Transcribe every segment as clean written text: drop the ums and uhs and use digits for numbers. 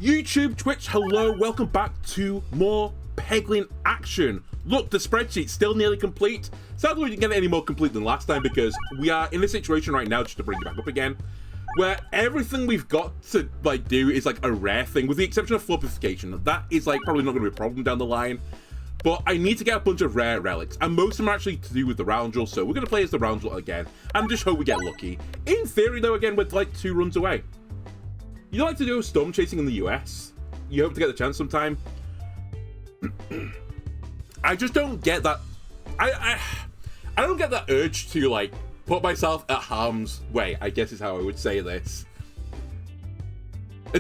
YouTube, Twitch, hello, welcome back to more Peglin action. Look, the spreadsheet's still nearly complete. Sadly, we didn't get it any more complete than last time because we are in a situation right now, just to bring it back up again, where everything we've got to do is like a rare thing, with the exception of floppification. That is like probably not going to be a problem down the line. But I need to get a bunch of rare relics, and most of them are actually to do with the Roundel, so we're going to play as the Roundel again, and just hope we get lucky. In theory, though, again, we're like 2 runs away. You like to do storm chasing in the US? You hope to get the chance sometime? I just don't get that. I don't get that urge to like put myself at harm's way, I guess is how I would say this.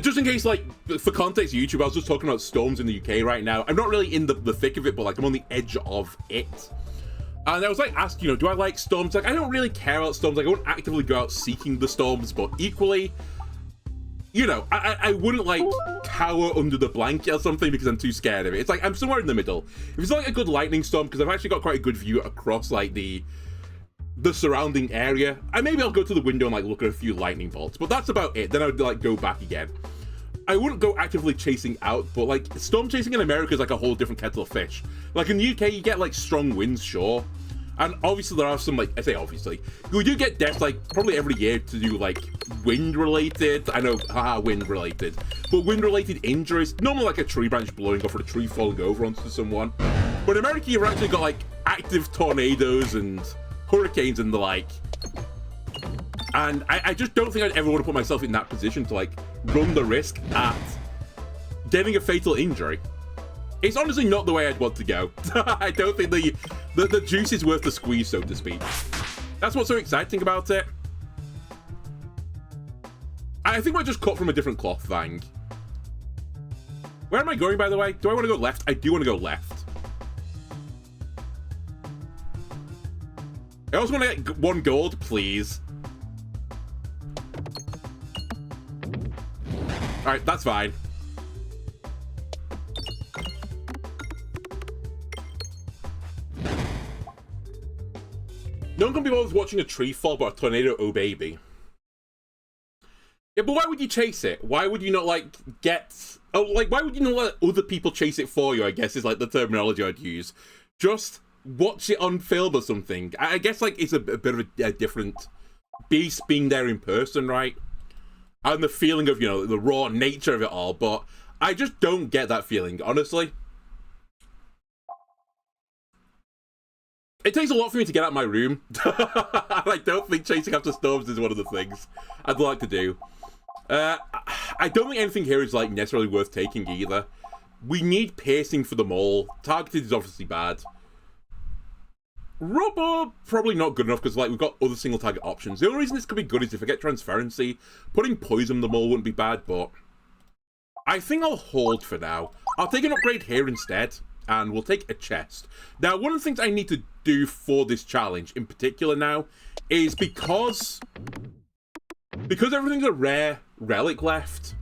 Just in case, like, for context, YouTube, I was just talking about storms in the UK right now. I'm not really in the thick of it, but like I'm on the edge of it. And I was like asked, do I like storms? Like, I don't really care about storms. Like, I won't actively go out seeking the storms, but equally, I wouldn't like cower under the blanket or something because I'm too scared of it. It's like I'm somewhere in the middle. If it's like a good lightning storm, because I've actually got quite a good view across like the surrounding area, maybe I'll go to the window and like look at a few lightning bolts, but that's about it. Then I would like go back again. I wouldn't go actively chasing out, but like storm chasing in America is like a whole different kettle of fish. Like in the UK, you get like strong winds, sure. And obviously there are some, like, I say obviously, you do get deaths, like, probably every year to do, like, wind-related, I know, haha, wind-related, but wind-related injuries, normally like a tree branch blowing off or a tree falling over onto someone. But in America, you've actually got, like, active tornadoes and hurricanes and the like. And I just don't think I'd ever want to put myself in that position to, like, run the risk at getting a fatal injury. It's honestly not the way I'd want to go. I don't think the juice is worth the squeeze, so to speak. That's what's so exciting about it. I think we're just cut from a different cloth, Vang. Where am I going, by the way? Do I want to go left? I do want to go left. I also want to get 1 gold, please. Alright, that's fine. No one can be bothered watching a tree fall, but a tornado, oh baby. Yeah, but why would you chase it? Why would you not, like, why would you not let other people chase it for you, I guess, is, like, the terminology I'd use. Just watch it on film or something. I guess, like, it's a bit of a different beast being there in person, right? And the feeling of, the raw nature of it all, but I just don't get that feeling, honestly. It takes a lot for me to get out of my room. I don't think chasing after storms is one of the things I'd like to do. I don't think anything here is like necessarily worth taking either. We need piercing for them all. Targeted is obviously bad. Rubber, probably not good enough because like we've got other single target options. The only reason this could be good is if I get transparency. Putting poison on them all wouldn't be bad, but I think I'll hold for now. I'll take an upgrade here instead. And we'll take a chest. Now, one of the things I need to do for this challenge in particular now is because everything's a rare relic left,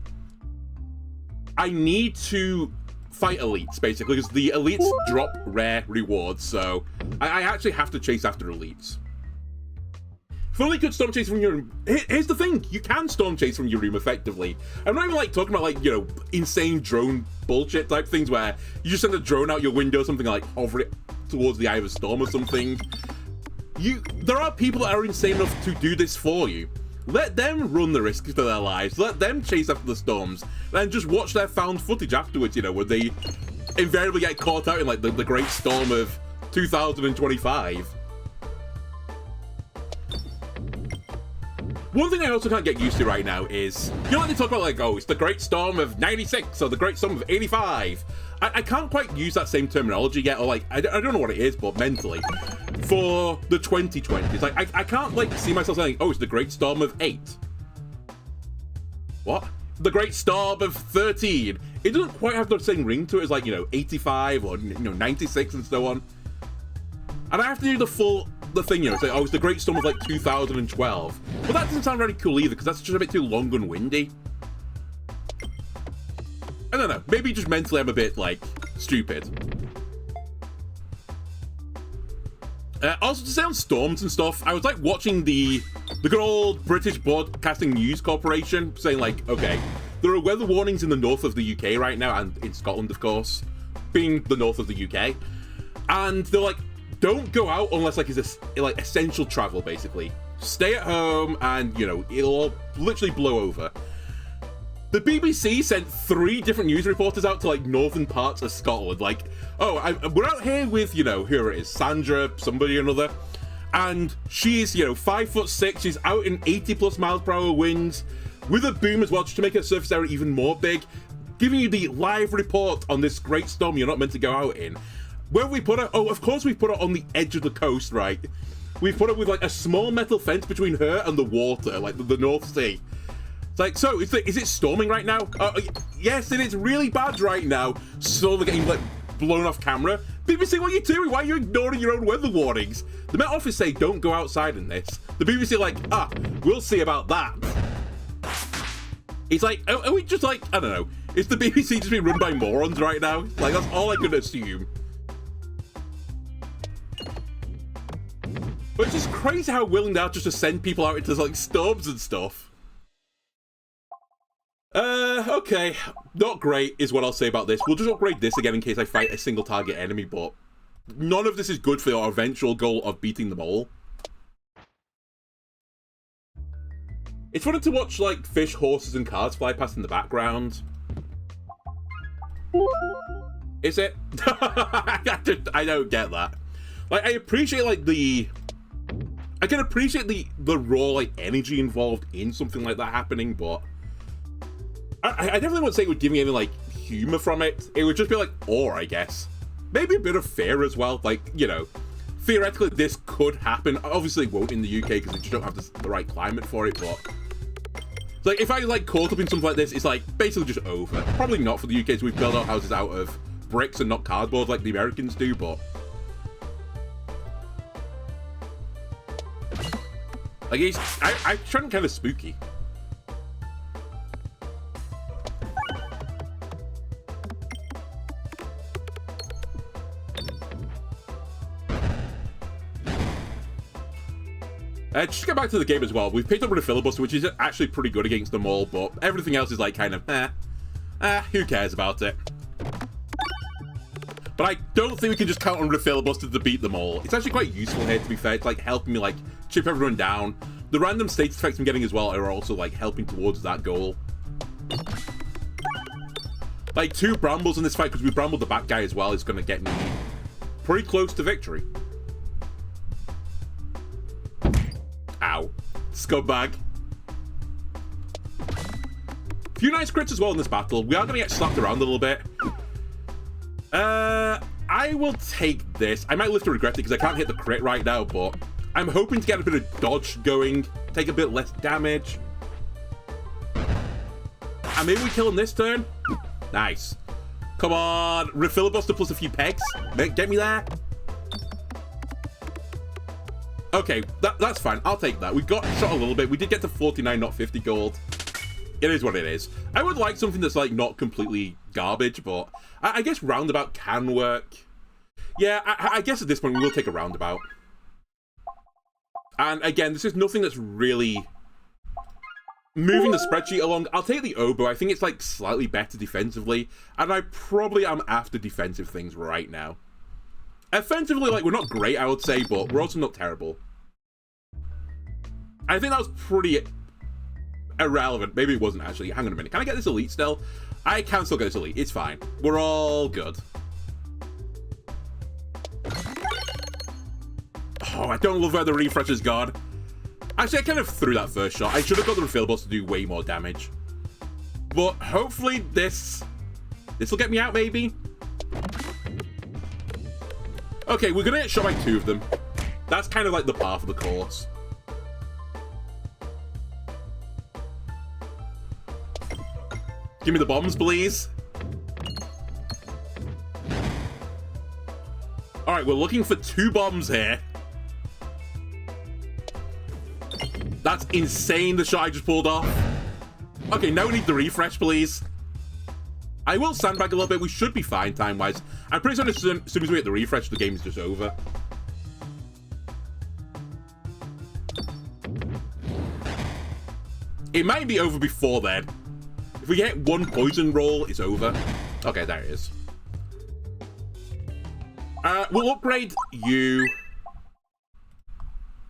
I need to fight elites, basically, because the elites drop rare rewards, so I actually have to chase after elites. If only you could storm chase from your room. Here's the thing, you can storm chase from your room effectively. I'm not even like talking about like, insane drone bullshit type things where you just send a drone out your window, something like hover it towards the eye of a storm or something. There are people that are insane enough to do this for you. Let them run the risk to their lives. Let them chase after the storms. Then just watch their found footage afterwards, where they invariably get caught out in like the great storm of 2025. One thing I also can't get used to right now is, they talk about like, oh, it's the Great Storm of 96 or the Great Storm of 85. I can't quite use that same terminology yet, or like, I don't know what it is, but mentally, for the 2020s, like, I can't like see myself saying, oh, it's the Great Storm of 8. What? The Great Storm of 13. It doesn't quite have the same ring to it as like, 85 or, 96 and so on. And I have to do the thing, say, oh, it's the Great Storm of like 2012. But that doesn't sound very cool either, because that's just a bit too long and windy. I don't know, maybe just mentally I'm a bit, like, stupid. Also, to say on storms and stuff, I was like watching the good old British Broadcasting News Corporation saying like, okay, there are weather warnings in the north of the UK right now, and in Scotland, of course, being the north of the UK. And they're like, don't go out unless like it's like essential travel, basically. Stay at home, and you know it'll all literally blow over. The BBC sent 3 different news reporters out to like northern parts of Scotland. Like, oh, we're out here with, you know, whoever it is, Sandra, somebody or another, and she's, you know, 5'6". She's out in 80+ miles per hour winds with a boom as well, just to make her surface area even more big, giving you the live report on this great storm you're not meant to go out in. Where have we put her? Oh, of course we've put her on the edge of the coast, right? We've put her with like a small metal fence between her and the water, like the North Sea. It's like, so is it storming right now? Yes, and it's really bad right now. So they're getting like blown off camera. BBC, what are you doing? Why are you ignoring your own weather warnings? The Met Office say don't go outside in this. The BBC are like, we'll see about that. It's like, are we just like, I don't know, is the BBC just being run by morons right now? Like, that's all I could assume. But it's just crazy how willing they are just to send people out into like storms and stuff. Okay, not great is what I'll say about this. We'll just upgrade this again in case I fight a single target enemy, but none of this is good for our eventual goal of beating them all. It's funny to watch like fish, horses, and cars fly past in the background. Is it? I don't get that. Like, I appreciate like I can appreciate the raw like energy involved in something like that happening, but I definitely wouldn't say it would give me any like humor from it. It would just be like awe, I guess. Maybe a bit of fear as well. Like, you know, theoretically this could happen. Obviously it won't in the UK because they just don't have the right climate for it, but like if I like caught up in something like this, it's like basically just over. Probably not for the UK, so we build our houses out of bricks and not cardboard like the Americans do, but like I turned kind of spooky. Just to get back to the game as well, we've picked up with a filibuster, which is actually pretty good against them all, but everything else is like kind of, who cares about it? But I don't think we can just count on the filibuster to beat them all. It's actually quite useful here, to be fair. It's like helping me like chip everyone down. The random status effects I'm getting as well are also like helping towards that goal. Like 2 brambles in this fight, because we brambled the back guy as well, is going to get me pretty close to victory. Ow. Scumbag. Few nice crits as well in this battle. We are going to get slapped around a little bit. I will take this. I might live to regret it because I can't hit the crit right now, but I'm hoping to get a bit of dodge going, take a bit less damage. And maybe we kill him this turn. Nice. Come on. Refilibuster plus a few pegs. Get me there. Okay, that's fine. I'll take that. We got shot a little bit. We did get to 49, not 50 gold. It is what it is. I would like something that's like not completely garbage, but I guess roundabout can work. Yeah, I guess at this point we will take a roundabout. And again, this is nothing that's really moving the spreadsheet along. I'll take the oboe. I think it's like slightly better defensively, and I probably am after defensive things right now. Offensively, like, we're not great, I would say, but we're also not terrible. I think that was pretty irrelevant. Maybe it wasn't, actually. Hang on a minute. Can I get this elite still? I can still get this elite. It's fine. We're all good. Oh, I don't love where the refresh has gone. Actually, I kind of threw that first shot. I should have got the refillables to do way more damage. But hopefully this will get me out, maybe? Okay, we're gonna get shot by 2 of them. That's kind of like the par for the course. Give me the bombs, please. Alright, we're looking for 2 bombs here. That's insane, the shot I just pulled off. Okay, now we need the refresh, please. I will sandbag a little bit. We should be fine time-wise. I'm pretty certain as soon as we get the refresh, the game is just over. It might be over before then. If we get one poison roll, it's over. Okay, there it is. We'll upgrade you.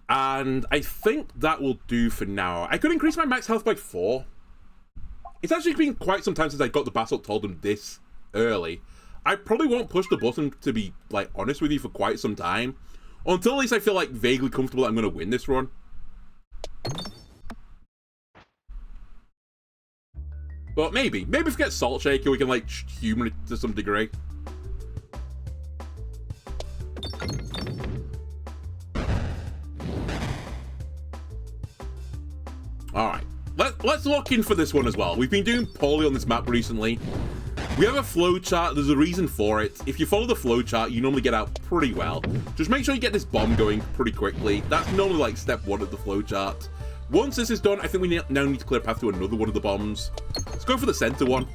And I think that will do for now. I could increase my max health by 4. It's actually been quite some time since I got the Basalt Totem this early. I probably won't push the button, to be, like, honest with you, for quite some time. Until at least I feel, like, vaguely comfortable that I'm going to win this run. But maybe. Maybe if we get Salt Shaker, we can, like, human it to some degree. Alright. Let's lock in for this one as well. We've been doing poorly on this map recently. We have a flowchart. There's a reason for it. If you follow the flowchart, you normally get out pretty well. Just make sure you get this bomb going pretty quickly. That's normally, like, step 1 of the flowchart. Once this is done, I think we now need to clear a path to another one of the bombs. Let's go for the center one.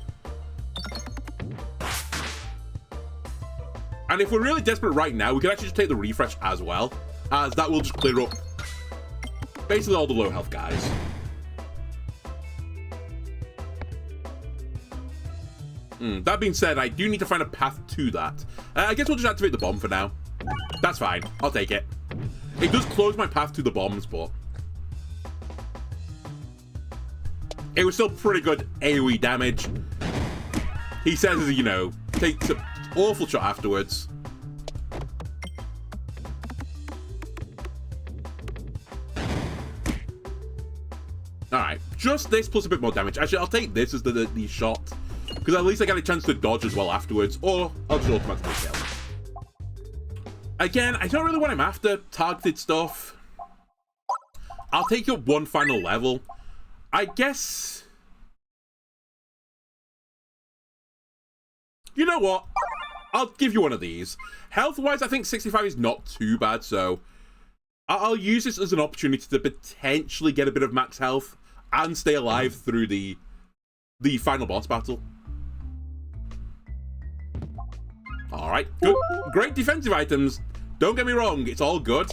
And if we're really desperate right now, we can actually just take the refresh as well, as that will just clear up basically all the low health guys. That being said, I do need to find a path to that. I guess we'll just activate the bomb for now. That's fine. I'll take it. It does close my path to the bombs, but it was still pretty good AoE damage. He says, you know, takes an awful shot afterwards. Alright, just this plus a bit more damage. Actually, I'll take this as the shot, because at least I get a chance to dodge as well afterwards, or I'll just automatically kill. Again, I don't really want him after targeted stuff. I'll take you up one final level. I guess... You know what? I'll give you one of these. Health-wise, I think 65 is not too bad, so I'll use this as an opportunity to potentially get a bit of max health and stay alive through the final boss battle. Alright, good. Great defensive items. Don't get me wrong, it's all good.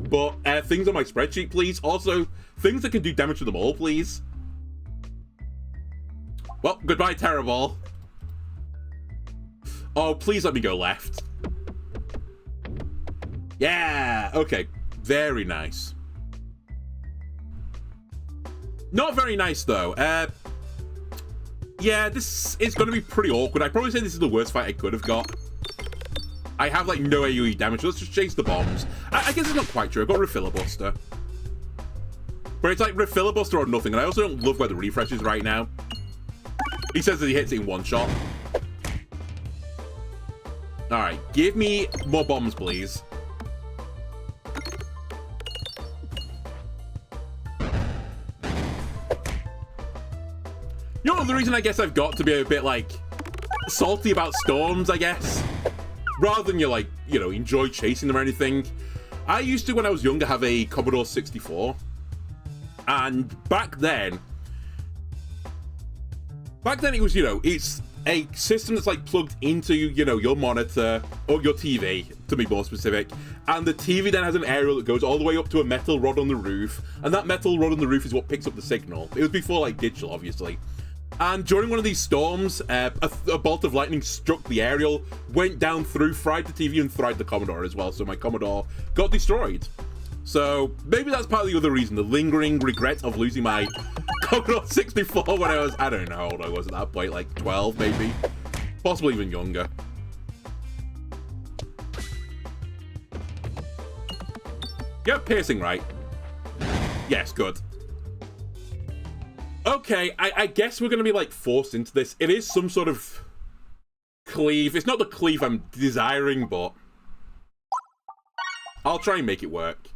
But things on my spreadsheet, please. Also, things that can do damage to them all, please. Well, goodbye, Terror Ball. Oh, please let me go left. Yeah, okay. Very nice. Not very nice, though. Yeah, this is going to be pretty awkward. I'd probably say this is the worst fight I could have got. I have, like, no AoE damage. Let's just chase the bombs. I guess it's not quite true. I've got Refilibuster. But it's like Refilibuster or nothing. And I also don't love where the refresh is right now. He says that he hits it in one shot. Alright, give me more bombs, please. You know, the reason I guess I've got to be a bit, like, salty about storms, I guess, rather than you know, enjoy chasing them or anything. I used to, when I was younger, have a Commodore 64. And back then it was, you know, it's a system that's, like, plugged into, you know, your monitor, or your TV, to be more specific. And the TV then has an aerial that goes all the way up to a metal rod on the roof. And that metal rod on the roof is what picks up the signal. It was before, like, digital, obviously. And during one of these storms, a bolt of lightning struck the aerial, went down through, fried the TV, and fried the Commodore as well. So my Commodore got destroyed. So maybe that's part of the other reason, the lingering regret of losing my Commodore 64 when I was, I don't know how old I was at that point, like 12 maybe, possibly even younger. Yeah, piercing, right? Yes, good. Okay, I guess we're going to be, like, forced into this. It is some sort of cleave. It's not the cleave I'm desiring, but I'll try and make it work.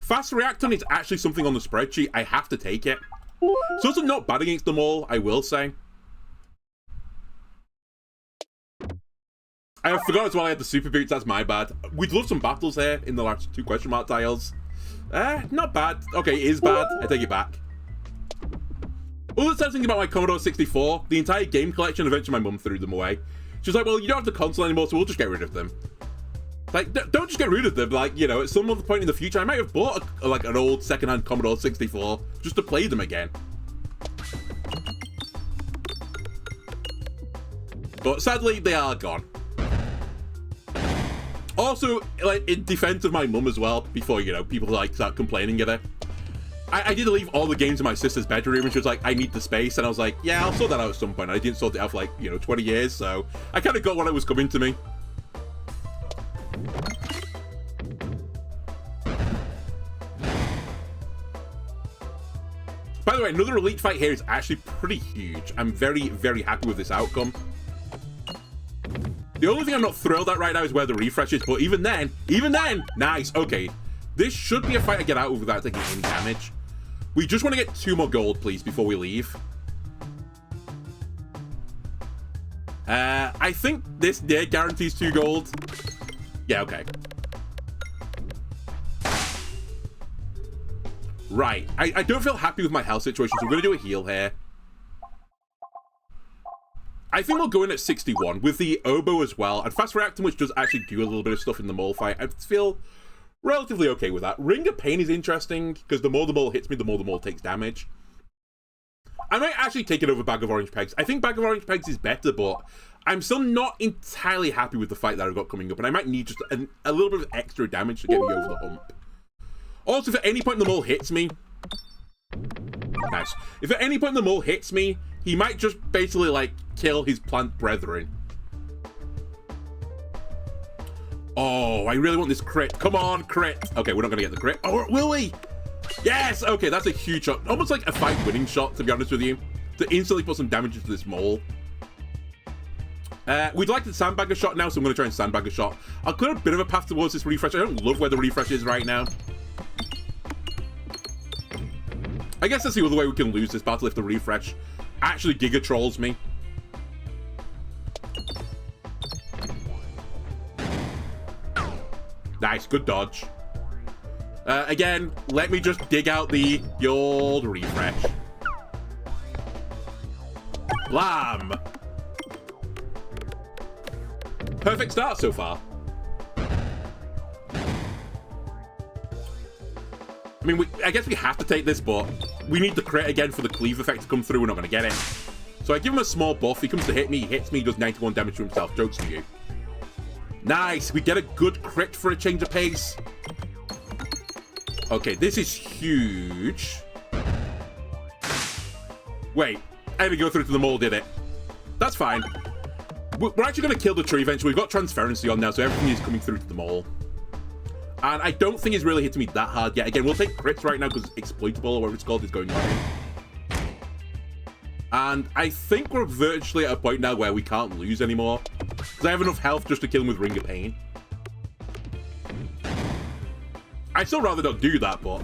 Fast react on is actually something on the spreadsheet. I have to take it. So it's not bad against them all, I will say. I forgot as well I had the super boots, that's my bad. We'd love some battles here in the last 2 question mark tiles. Not bad. Okay, it is bad. I take it back. All the sad thing about my Commodore 64, the entire game collection, eventually my mum threw them away. She was like, well, you don't have the console anymore, so we'll just get rid of them. Like, don't just get rid of them. Like, you know, at some other point in the future, I might have bought, like, an old second-hand Commodore 64 just to play them again. But sadly, they are gone. Also, like, in defense of my mum as well, before, you know, people, like, start complaining at her, I did leave all the games in my sister's bedroom, and she was like, I need the space, and I was like, yeah, I'll sort that out at some point. I didn't sort it out for, like, you know, 20 years, so I kind of got what it was coming to me. By the way, another elite fight here is actually pretty huge. I'm very, very happy with this outcome. The only thing I'm not thrilled at right now is where the refresh is, but even then, nice, okay. This should be a fight I get out of without taking any damage. We just want to get 2 more gold, please, before we leave. I think this there guarantees 2 gold. Yeah, okay. Right, I don't feel happy with my health situation, so we're going to do a heal here. I think we'll go in at 61 with the oboe as well, and fast reacting, which does actually do a little bit of stuff in the mole fight. I feel relatively okay with that. Ring of Pain is interesting, because the more the mole hits me, the more the mole takes damage. I might actually take it over Bag of Orange Pegs. I think Bag of Orange Pegs is better, but I'm still not entirely happy with the fight that I've got coming up, and I might need just a little bit of extra damage to get me over the hump. Also, if at any point the mole hits me... Nice. If at any point the mole hits me, he might just basically, like, kill his plant brethren. Oh, I really want this crit. Come on, crit. Okay, we're not going to get the crit. Oh, will we? Yes! Okay, that's a huge shot. Almost like a fight-winning shot, to be honest with you. To instantly put some damage into this mole. We'd like to sandbag a shot now, so I'm going to try and sandbag a shot. I'll clear a bit of a path towards this refresh. I don't love where the refresh is right now. I guess that's the other way we can lose this battle if the refresh actually Giga Trolls me. Nice, good dodge. Again, let me just dig out the old refresh. Blam! Perfect start so far. I mean, I guess we have to take this, but we need the crit again for the cleave effect to come through. We're not going to get it. So I give him a small buff. He comes to hit me. He hits me. He does 91 damage to himself. Jokes on you. Nice. We get a good crit for a change of pace. Okay, this is huge. Wait. I had to go through to the mole, did it? That's fine. We're actually going to kill the tree eventually. We've got transferency on now, so everything is coming through to the mole. And I don't think he's really hitting me that hard yet. Again, we'll take crits right now because exploitable, or whatever it's called, is going on. And I think we're virtually at a point now where we can't lose anymore. Because I have enough health just to kill him with Ring of Pain. I'd still rather not do that, but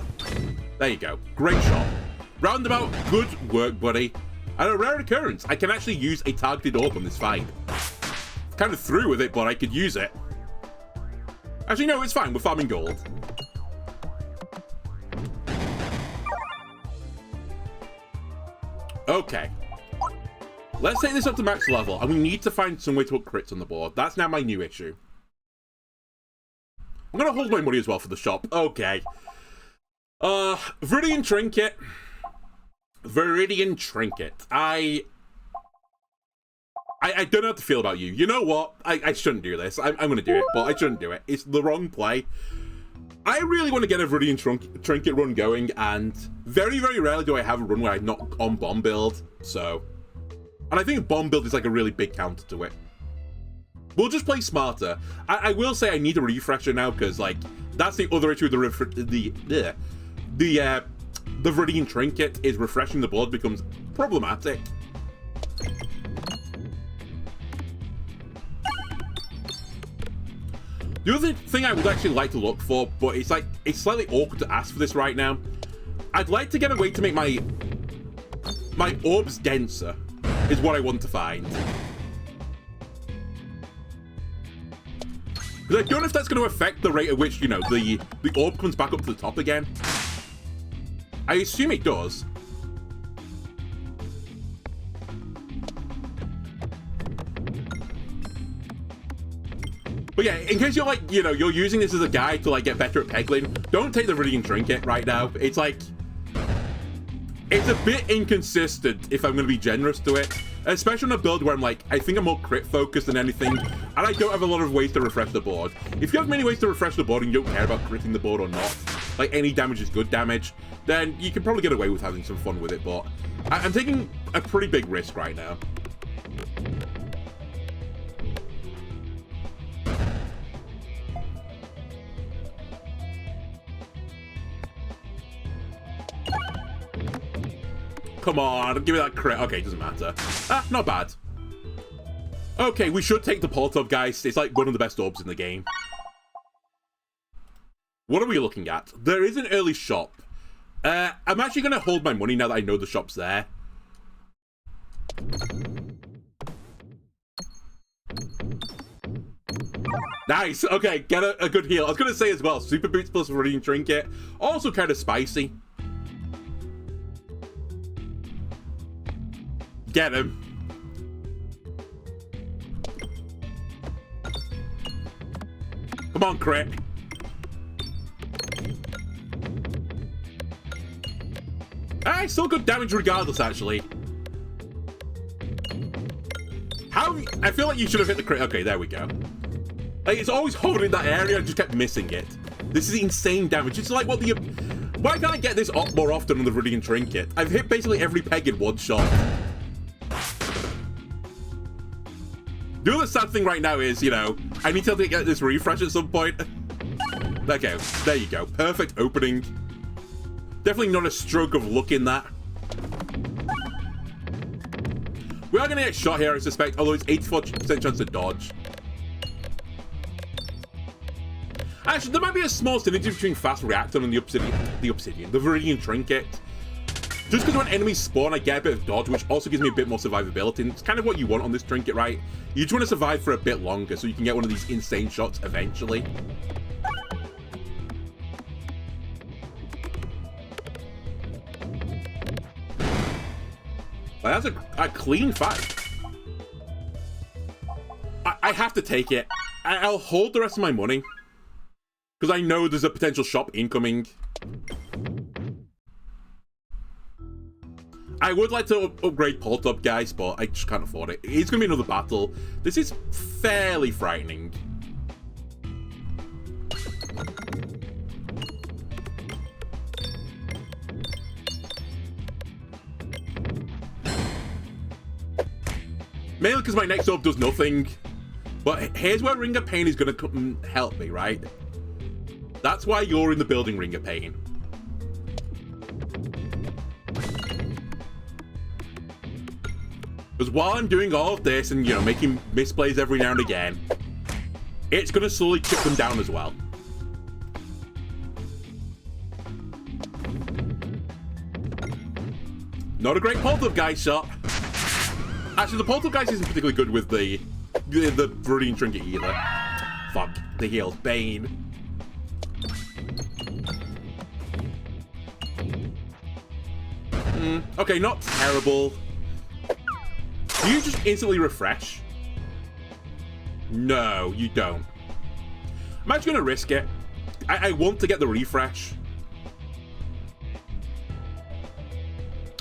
there you go. Great shot. Roundabout, good work, buddy. And a rare occurrence, I can actually use a targeted orb on this fight. Kind of through with it, but I could use it. Actually, no, it's fine. We're farming gold. Okay. Let's take this up to max level, and we need to find some way to put crits on the board. That's now my new issue. I'm going to hold my money as well for the shop. Okay. Viridian Trinket. Viridian Trinket. I don't know how to feel about you. You know what? I shouldn't do this. I'm going to do it, but I shouldn't do it. It's the wrong play. I really want to get a Viridian Trinket run going, and very, very rarely do I have a run where I'm not on bomb build, so... And I think bomb build is like a really big counter to it. We'll just play smarter. I will say I need a refresher now, because, like, that's the other issue with the Viridian Trinket, is refreshing the board becomes problematic. The other thing I would actually like to look for, but it's slightly awkward to ask for this right now. I'd like to get a way to make my orbs denser, is what I want to find. Because I don't know if that's going to affect the rate at which, you know, the orb comes back up to the top again. I assume it does. But yeah, in case you're like, you know, you're using this as a guide to like get better at Peglin, don't take the Viridian Trinket right now. It's like, it's a bit inconsistent if I'm going to be generous to it. Especially on a build where I'm like, I think I'm more crit focused than anything, and I don't have a lot of ways to refresh the board. If you have many ways to refresh the board and you don't care about critting the board or not, like any damage is good damage, then you can probably get away with having some fun with it, but I'm taking a pretty big risk right now. Come on, give me that crit. Okay, doesn't matter. Ah, not bad. Okay, we should take the port up, guys. It's like one of the best orbs in the game. What are we looking at? There is an early shop. I'm actually going to hold my money now that I know the shop's there. Nice. Okay, get a good heal. I was going to say as well, Super Boots plus Viridian Trinket. Also kind of spicy. Get him. Come on, crit. Ah, still good damage regardless, actually. How? I feel like you should have hit the crit. Okay, there we go. Like, it's always holding in that area. I just kept missing it. This is insane damage. It's like what the... Why can't I get this up more often on the Viridian Trinket? I've hit basically every peg in one shot. The other sad thing right now is, you know, I need to get this refresh at some point. Okay, there you go. Perfect opening. Definitely not a stroke of luck in that. We are going to get shot here, I suspect, although it's 84% chance to dodge. Actually, there might be a small synergy between Fast Reactor and the Viridian Trinket. Just because when enemies spawn, I get a bit of dodge, which also gives me a bit more survivability. And it's kind of what you want on this trinket, right? You just want to survive for a bit longer so you can get one of these insane shots eventually. But that's a clean fight. I have to take it. I'll hold the rest of my money. Because I know there's a potential shop incoming. I would like to upgrade Port Up, guys, but I just can't afford it. It's going to be another battle. This is fairly frightening. Mainly because my next orb does nothing. But here's where Ring of Pain is going to come and help me, right? That's why you're in the building, Ring of Pain. Because while I'm doing all of this and, you know, making misplays every now and again, it's going to slowly chip them down as well. Not a great Poltergeist guys shot. Actually, the Poltergeist guys isn't particularly good with the Viridian Trinket either. Fuck, the heals. Bane. Okay, not terrible. Do you just instantly refresh? No, you don't. I'm actually going to risk it. I want to get the refresh.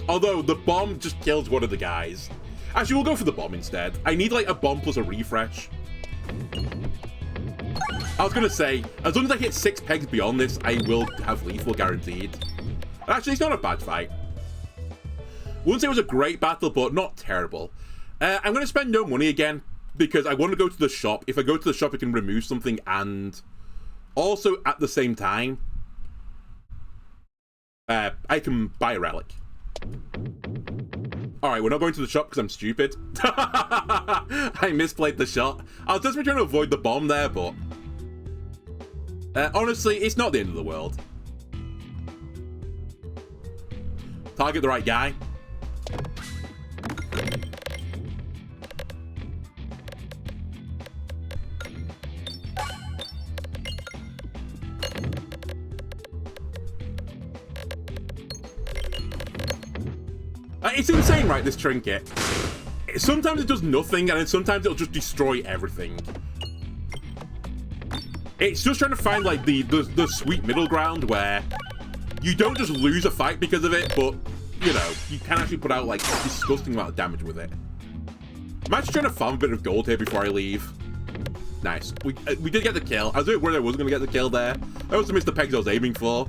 Although, the bomb just kills one of the guys. Actually, we'll go for the bomb instead. I need, like, a bomb plus a refresh. I was going to say, as long as I hit 6 pegs beyond this, I will have lethal guaranteed. Actually, it's not a bad fight. Wouldn't say it was a great battle, but not terrible. I'm going to spend no money again, because I want to go to the shop. If I go to the shop, I can remove something, and also, at the same time, I can buy a relic. Alright, we're not going to the shop because I'm stupid. I misplayed the shot. I was just trying to avoid the bomb there, but honestly, it's not the end of the world. Target the right guy. It's insane, right, this trinket? Sometimes it does nothing, and then sometimes it'll just destroy everything. It's just trying to find, like, the sweet middle ground where you don't just lose a fight because of it, but, you know, you can actually put out, like, a disgusting amount of damage with it. I'm actually trying to farm a bit of gold here before I leave. Nice. We did get the kill. I was worried I wasn't going to get the kill there. I also missed the pegs I was aiming for.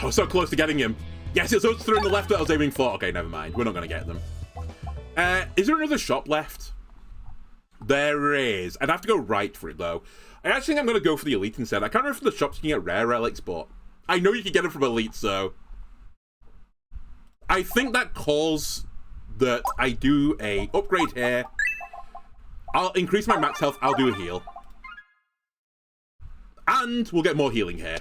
Oh, so close to getting him. Yes, it's those three on the left that I was aiming for. Okay, never mind. We're not going to get them. Is there another shop left? There is. I'd have to go right for it, though. I actually think I'm going to go for the elite instead. I can't remember if the shops you can get rare relics, but I know you can get them from elite, so I think that calls that I do a upgrade here. I'll increase my max health. I'll do a heal. And we'll get more healing here.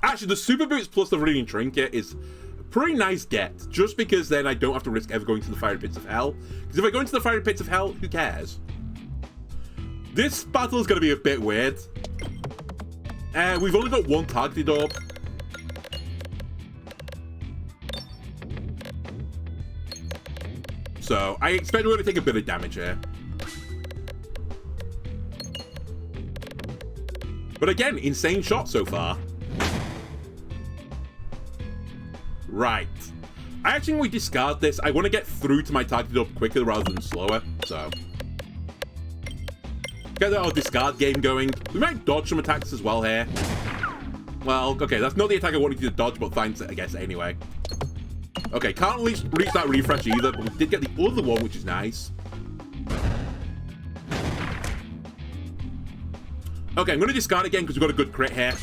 Actually, the super boots plus the Viridian trinket is a pretty nice get, just because then I don't have to risk ever going to the fiery pits of hell. Because if I go into the fiery pits of hell, who cares? This battle is going to be a bit weird. We've only got one targeted orb. So I expect we're going to take a bit of damage here. But again, insane shot so far. Right. I actually think we discard this. I want to get through to my targeted orb quicker rather than slower, so get our discard game going. We might dodge some attacks as well here. Well, okay, that's not the attack I wanted you to dodge, but thanks, I guess, anyway. Okay, can't reach that refresh either, but we did get the other one, which is nice. Okay, I'm going to discard again because we've got a good crit here.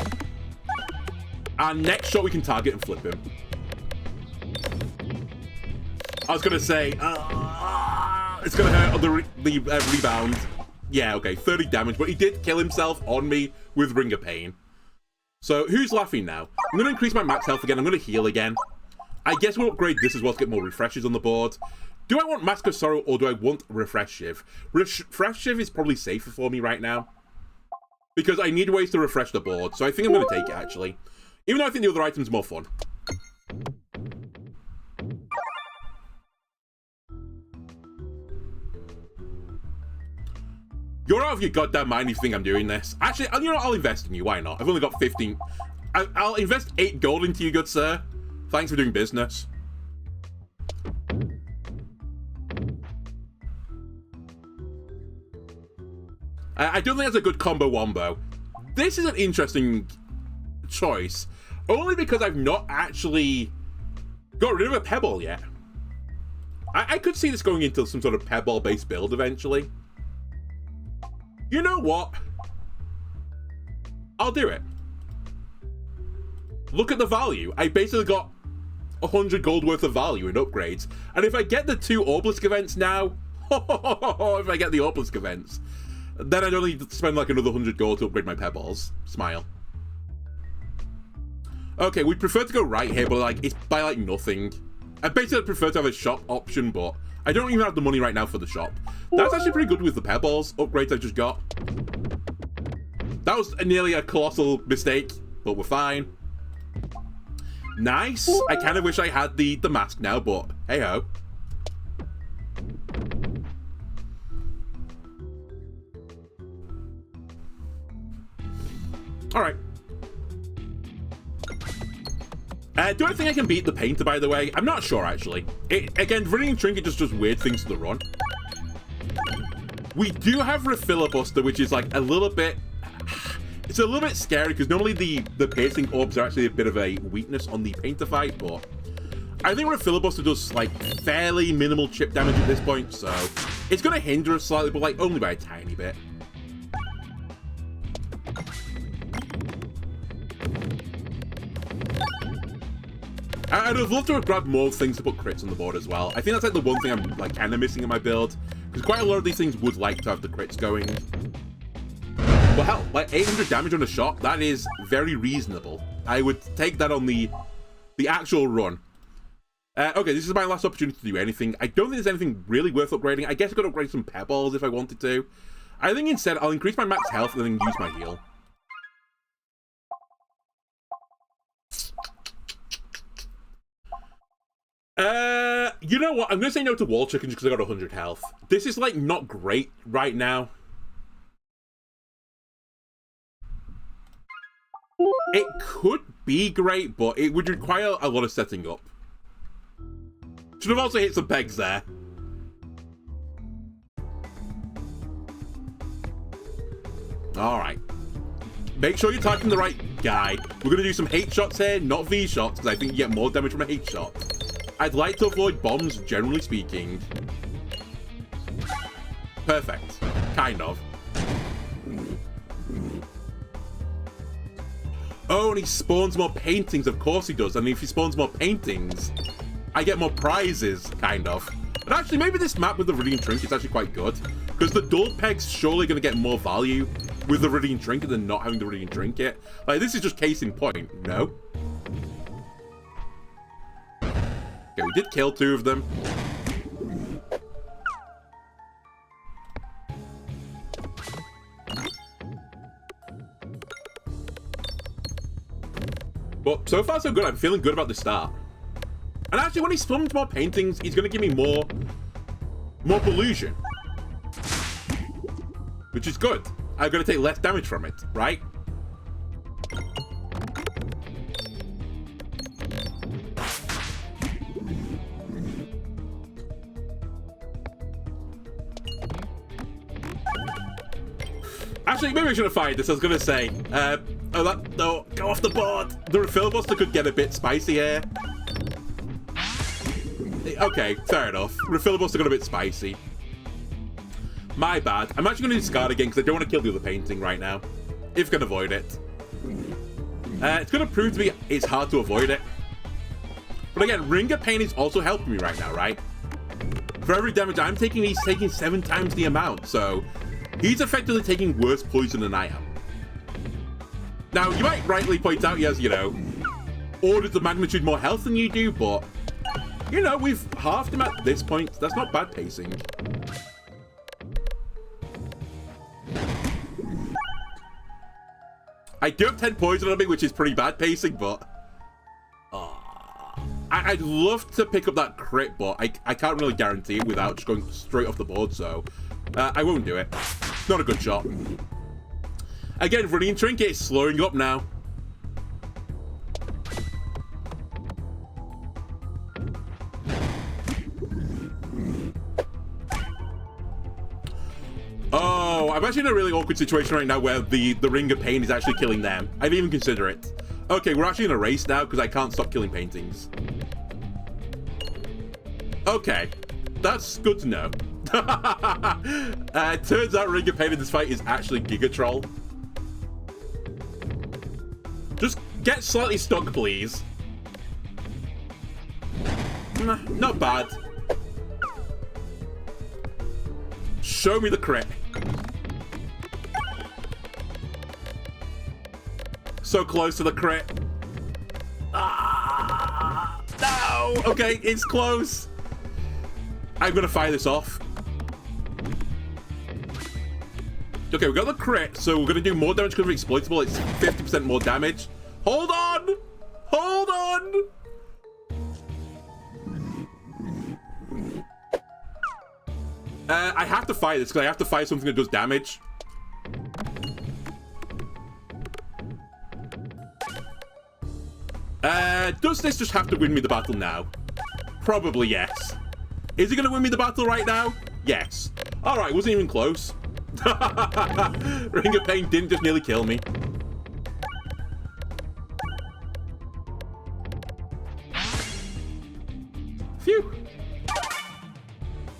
And next shot we can target and flip him. I was going to say, it's going to hurt on the rebound. Yeah, okay, 30 damage, but he did kill himself on me with Ring of Pain. So, who's laughing now? I'm going to increase my max health again. I'm going to heal again. I guess we'll upgrade this as well to get more refreshes on the board. Do I want Mask of Sorrow or do I want Refresh Shiv? Refresh Shiv is probably safer for me right now, because I need ways to refresh the board, so I think I'm going to take it, actually. Even though I think the other item's more fun. You're out of your goddamn mind if you think I'm doing this. Actually, you know what? I'll invest in you. Why not? I've only got 15. I'll invest 8 gold into you, good sir. Thanks for doing business. I don't think that's a good combo wombo. This is an interesting choice, only because I've not actually got rid of a Pebble yet. I could see this going into some sort of Pebble-based build eventually. You know what? I'll do it. Look at the value. I basically got 100 gold worth of value in upgrades. And if I get the 2 Obelisk events now, if I get the Obelisk events, then I don't need to spend like another 100 gold to upgrade my Pebbles. Smile. Okay, we prefer to go right here, but like it's by like nothing. I basically prefer to have a shop option, but I don't even have the money right now for the shop. That's actually pretty good with the Pebbles upgrades I just got. That was nearly a colossal mistake, but we're fine. Nice. I kind of wish I had the mask now, but hey ho. Alright. Do I think I can beat the Painter, by the way? I'm not sure, actually. Again, Viridian Trinket just does weird things to the run. We do have Refilibuster, which is like a little bit... It's a little bit scary, because normally the piercing orbs are actually a bit of a weakness on the Painter fight, but I think Refilibuster does like fairly minimal chip damage at this point, so it's going to hinder us slightly, but like only by a tiny bit. I'd have loved to have grabbed more things to put crits on the board as well. I think that's like the one thing I'm like kind of missing in my build, because quite a lot of these things would like to have the crits going. But hell, like 800 damage on a shot, that is very reasonable. I would take that on the actual run. Okay, this is my last opportunity to do anything. I don't think there's anything really worth upgrading. I guess I could upgrade some Pebbles if I wanted to. I think instead I'll increase my max health and then use my heal. You know what? I'm going to say no to Wall Chicken just because I got 100 health. This is, like, not great right now. It could be great, but it would require a lot of setting up. Should have also hit some pegs there. Alright. Make sure you're targeting the right guy. We're going to do some hate shots here, not V shots, because I think you get more damage from a hate shot. I'd like to avoid bombs, generally speaking. Perfect. Kind of. Oh, and he spawns more paintings. Of course he does. And if he spawns more paintings, I get more prizes, kind of. But actually, maybe this map with the Radiant Trinket is actually quite good. Because the dual peg's surely going to get more value with the Radiant Trinket than not having the Radiant Trinket. Like, this is just case in point. No. Okay, we did kill 2 of them. But so far so good. I'm feeling good about the start. And actually, when he spawns more paintings, he's going to give me more pollution. Which is good. I'm going to take less damage from it, right? Actually, maybe I should have fired this. I was going to say, no, go off the board. The filibuster could get a bit spicy here. Okay, fair enough. Refillable got a bit spicy. My bad. I'm actually going to discard again because I don't want to kill the other painting right now. If I can avoid it. It's going to prove to me it's hard to avoid it. But again, Ring of Pain is also helping me right now, right? For every damage I'm taking, he's taking 7 times the amount. So he's effectively taking worse poison than I am. Now, you might rightly point out he has, you know, orders of magnitude more health than you do, but you know, we've halved him at this point. That's not bad pacing. I do have 10 poison on me, which is pretty bad pacing, but I'd love to pick up that crit, but I can't really guarantee it without just going straight off the board, so I won't do it. It's not a good shot. Again, Radiant Trinket is slowing up now. Oh, I'm actually in a really awkward situation right now where the Ring of Pain is actually killing them. I didn't even consider it. Okay, we're actually in a race now because I can't stop killing paintings. Okay, that's good to know. Turns out Ring of Pain in this fight is actually Giga Troll. Just get slightly stuck, please. Not bad. Show me the crit. So close to the crit. Ah, no! Okay, it's close. I'm gonna fire this off. Okay, we got the crit, so we're gonna do more damage because we're exploitable. It's 50% more damage. Hold on! Hold on! I have to fire this because I have to fire something that does damage. Does this just have to win me the battle now? Probably yes. Is it going to win me the battle right now? Yes. Alright, wasn't even close. Ring of Pain didn't just nearly kill me. Phew.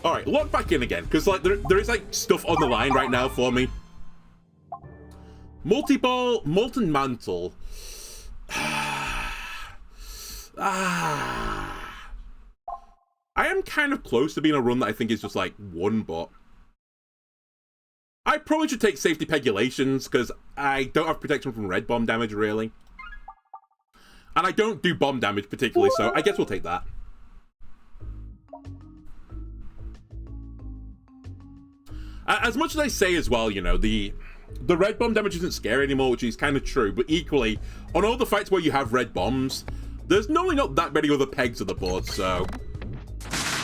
Alright, lock back in again, because like there is like stuff on the line right now for me. Multi-ball, Molten Mantle. I am kind of close to being a run that I think is just like one, but I probably should take safety pegulations because I don't have protection from red bomb damage really. And I don't do bomb damage particularly, so I guess we'll take that. As much as I say as well, you know, the red bomb damage isn't scary anymore, which is kind of true, but equally, on all the fights where you have red bombs, there's normally not that many other pegs on the board, so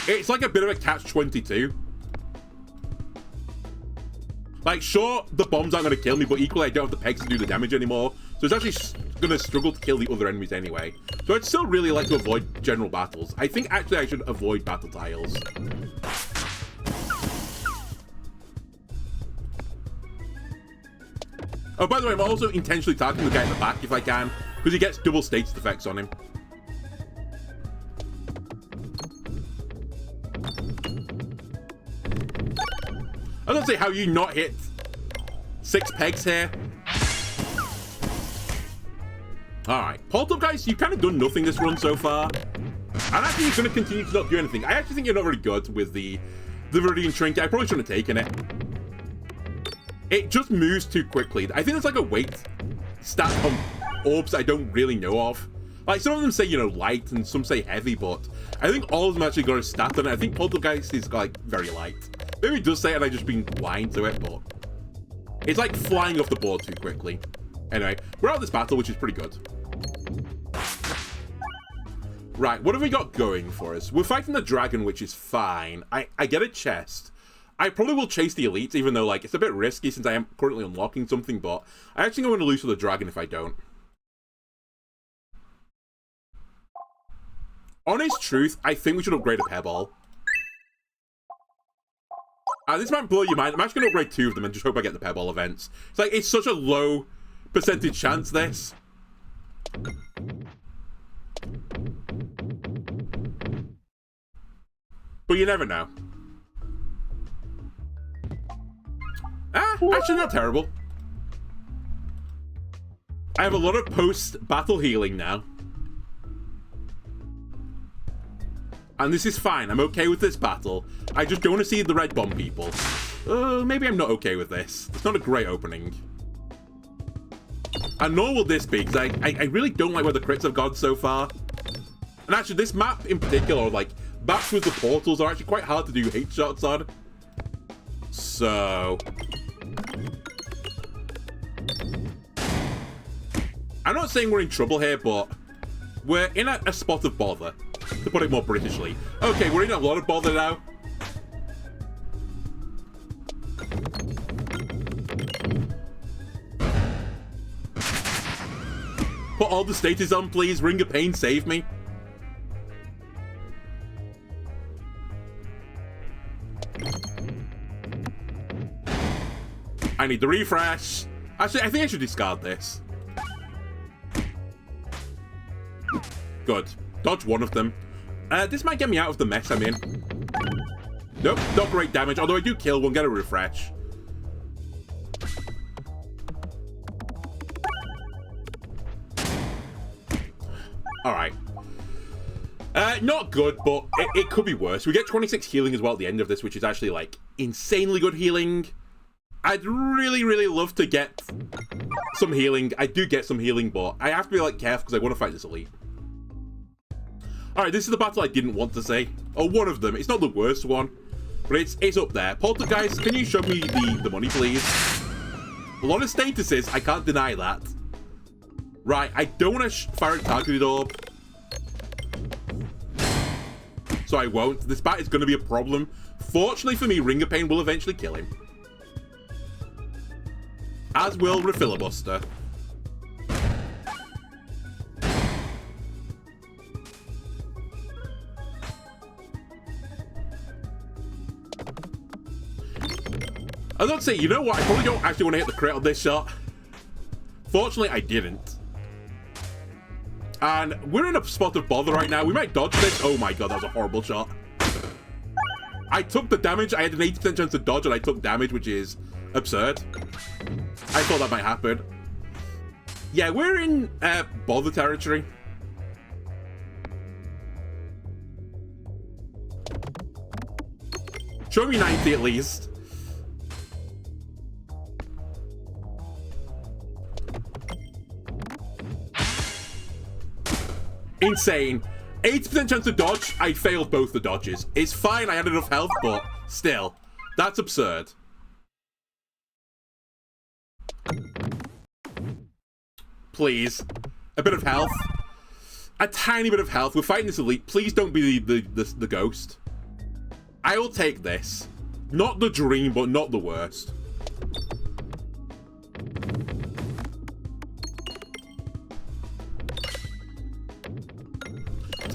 it's like a bit of a catch-22. Like, sure, the bombs aren't going to kill me, but equally I don't have the pegs to do the damage anymore. So it's actually going to struggle to kill the other enemies anyway. So I'd still really like to avoid general battles. I think actually I should avoid battle tiles. Oh, by the way, I'm also intentionally targeting the guy in the back if I can, because he gets double status effects on him. I don't see how you not hit 6 pegs here. Alright, Poltergeist, you've kind of done nothing this run so far. And actually you're going to continue to not do anything. I actually think you're not very good with the Viridian Trinket. I probably shouldn't have taken it. It just moves too quickly. I think there's like a weight stat on orbs I don't really know of. Like, some of them say, you know, light, and some say heavy, but I think all of them actually got a stat on it. I think Poltergeist is, like, very light. Maybe it does say it and I've just been blind to it, but it's like flying off the board too quickly. Anyway, we're out of this battle, which is pretty good. Right, what have we got going for us? We're fighting the dragon, which is fine. I get a chest. I probably will chase the elites, even though, like, it's a bit risky since I am currently unlocking something, but I actually think I'm going to lose to the dragon if I don't. Honest truth, I think we should upgrade a Pebble. This might blow your mind. I'm actually going to upgrade 2 of them and just hope I get the Pebble events. It's like, it's such a low percentage chance, this. But you never know. Actually not terrible. I have a lot of post-battle healing now. And this is fine. I'm okay with this battle. I just don't want to see the red bomb people. Maybe I'm not okay with this. It's not a great opening. And nor will this be, because I really don't like where the crits have gone so far. And actually, this map in particular, like, maps with the portals are actually quite hard to do hate shots on. So... I'm not saying we're in trouble here, but we're in a spot of bother, to put it more Britishly. Okay, we're in a lot of bother now. Put all the status on, please. Ring of Pain, save me. I need the refresh. Actually, I think I should discard this. Good. Dodge one of them. This might get me out of the mess I'm in. Nope, not great damage. Although I do kill one, get a refresh. Alright. Not good, but it could be worse. We get 26 healing as well at the end of this, which is actually, like, insanely good healing. I'd really, really love to get some healing. I do get some healing, but I have to be, like, careful because I want to fight this elite. Alright, this is the battle I didn't want to say. Or one of them. It's not the worst one, but it's up there. Poltergeist, can you show me the money, please? A lot of statuses, I can't deny that. Right, I don't want to fire a targeted orb. So I won't. This bat is going to be a problem. Fortunately for me, Ring of Pain will eventually kill him. As will Refilibuster. I was about to say, you know what? I probably don't actually want to hit the crit on this shot. Fortunately, I didn't. And we're in a spot of bother right now. We might dodge this. Oh my god, that was a horrible shot. I took the damage. I had an 80% chance to dodge and I took damage, which is absurd. I thought that might happen. Yeah, we're in bother territory. Show me 90 at least. Insane. 80% chance to dodge. I failed both the dodges. It's fine, I had enough health, but still. That's absurd. Please. A bit of health. A tiny bit of health. We're fighting this elite. Please don't be the ghost. I will take this. Not the dream, but not the worst.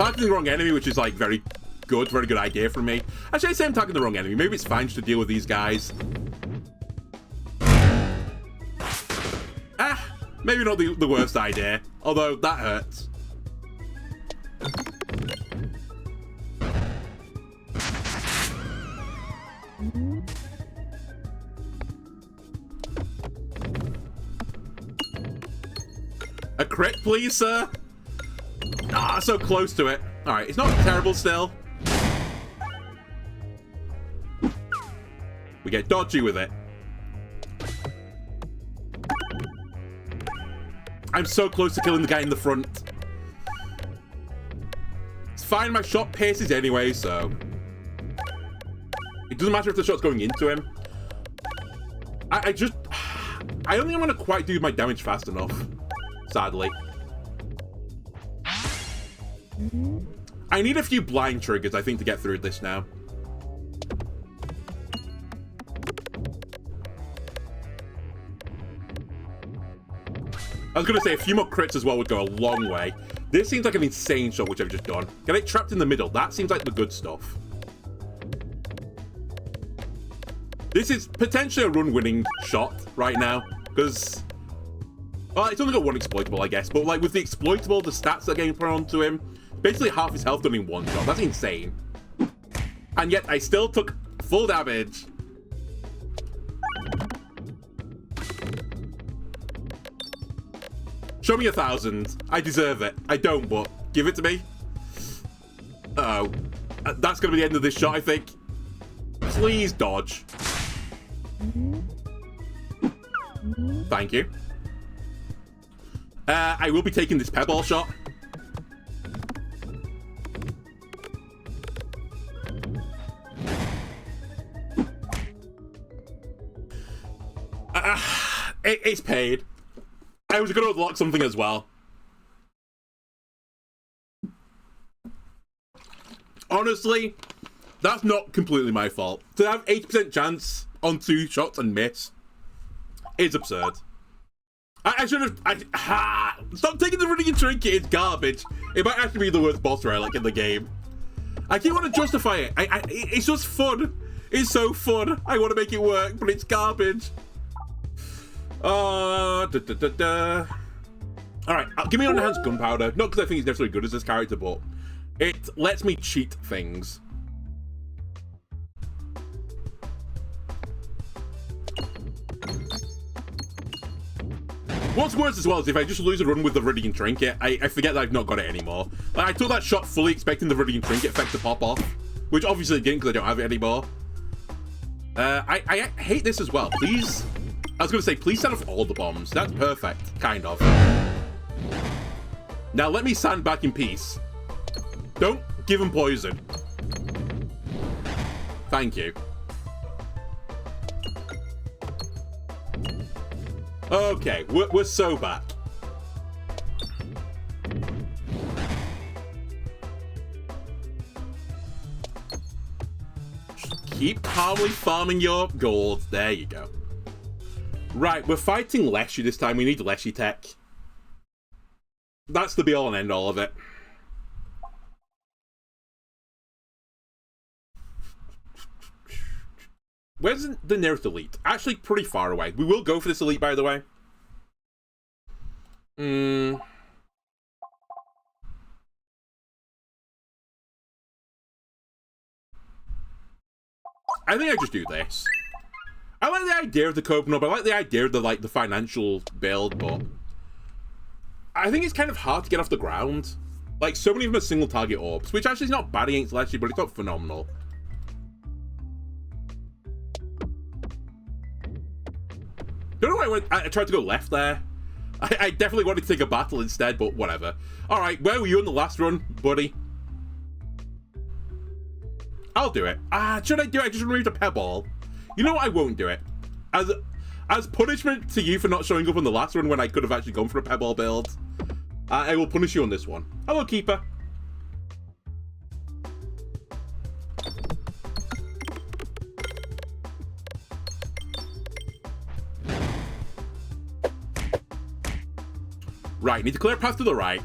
targeting the wrong enemy, which is like very good idea from me. Actually, I say I'm targeting the wrong enemy. Maybe it's fine just to deal with these guys. Maybe not the worst idea, although that hurts. A crit, please, sir. Ah, so close to it. All right, it's not terrible still. We get dodgy with it. I'm so close to killing the guy in the front. It's fine, my shot paces anyway, so... It doesn't matter if the shot's going into him. I don't think I'm gonna quite do my damage fast enough, sadly. I need a few blind triggers, I think, to get through this now. I was going to say, a few more crits as well would go a long way. This seems like an insane shot, which I've just done. Get it trapped in the middle. That seems like the good stuff. This is potentially a run-winning shot right now, because... Well, it's only got one exploitable, I guess, but like with the exploitable, the stats that are getting put onto him, basically half his health done in one shot. That's insane. And yet, I still took full damage. Show me 1,000. I deserve it. I don't, but give it to me. Uh-oh. That's going to be the end of this shot, I think. Please dodge. Thank you. I will be taking this pebble shot. It's paid. I was going to unlock something as well. Honestly, that's not completely my fault. To have 80% chance on 2 shots and miss is absurd. I should have... Stop taking the running and trinket, it's garbage. It might actually be the worst boss relic in the game. I keep wanting to justify it. It's just fun. It's so fun. I want to make it work, but it's garbage. Alright, give me enhanced gunpowder. Not because I think it's necessarily good as this character, but it lets me cheat things. What's worse as well is if I just lose a run with the Viridian Trinket, I forget that I've not got it anymore. Like, I took that shot fully expecting the Viridian Trinket effect to pop off, which obviously I didn't because I don't have it anymore. I hate this as well. Please... I was going to say, please set off all the bombs. That's perfect. Kind of. Now, let me stand back in peace. Don't give him poison. Thank you. Okay, we're so back. Just keep calmly farming your gold. There you go. Right, we're fighting Leshy this time. We need Leshy tech. That's the be-all and end-all of it. Where's the nearest elite? Actually, pretty far away. We will go for this elite, by the way. I think I just do this. I like the idea of the Copenhagen, I like the idea of the financial build, but I think it's kind of hard to get off the ground. Like, so many of them are single target orbs, which actually is not bad against Leshy, but it's not phenomenal. Don't know why I tried to go left there. I definitely wanted to take a battle instead, but whatever. Alright, where were you in the last run, buddy? I'll do it. Should I do it? I just removed a pebble. You know what? I won't do it. As punishment to you for not showing up on the last one when I could have actually gone for a pebble build, I will punish you on this one. Hello, Keeper. Right, need to clear a path to the right.